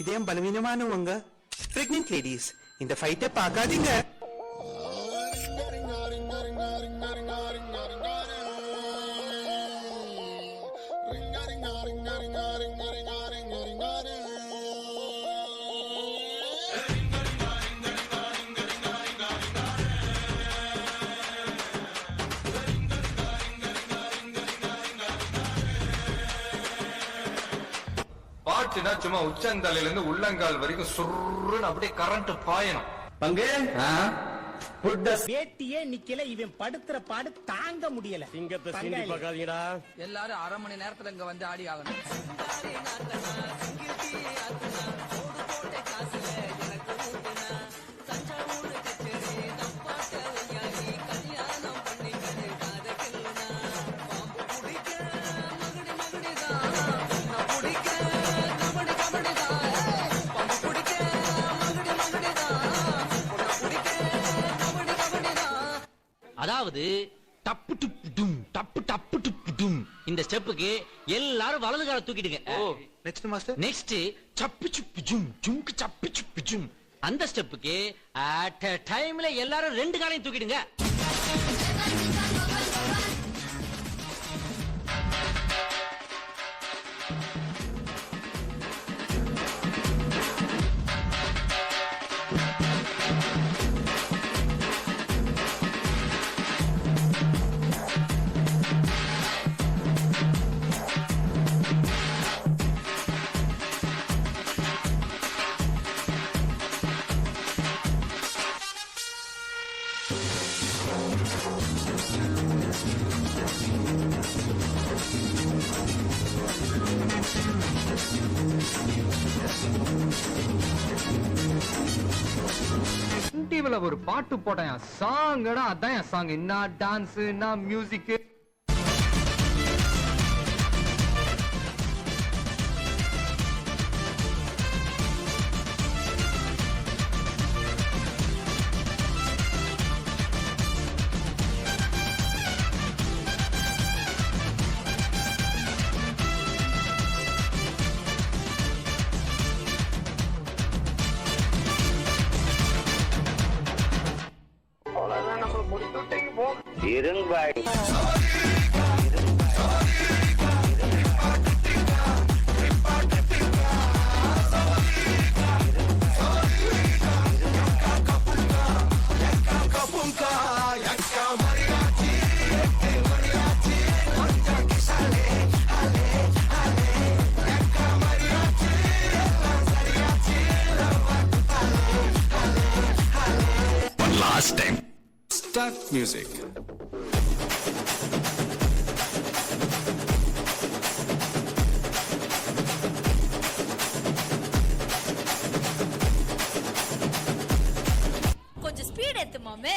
இதயம் பலவீனமானவங்க, pregnant ladies இந்த ஃபைட்டை பார்க்காதீங்க. பாட்டுனா சும்மா உச்சந்தலையில இருந்து உள்ளங்கால் வரைக்கும் சுருன்னு அப்படியே கரண்ட் பாயணும். பங்கு வேட்டியே நிக்கல, இவன் படுத்துற பாடு தாங்க முடியல. சிங்கத்தை சீண்டி பார்க்காதீங்கடா. எல்லாரும் அரை மணி நேரத்துல இங்க வந்து ஆடி ஆகணும். அதாவது டப்பு டுப்பு டும் டப்பு டப்பு டுப்பு டும் இந்த ஸ்டெப்புக்கு எல்லாரும் வலது கால தூக்கிடுங்க. Next master. நெக்ஸ்ட் சப்பு சுப்பு ஜும் ஜும்க்கு சப்பு சுப்பு ஜும் அந்த ஸ்டெப்புக்கு அட் a டைம்ல எல்லாரும் ரெண்டு காலையும் தூக்கிடுங்க. டிவில ஒரு பாட்டு போட்டேன், சாங்கடா அதான் என் சாங். என்ன டான்ஸ், என்ன music. Last time. Start music. கொஞ்சம் ஸ்பீட் ஏத்து மாமே.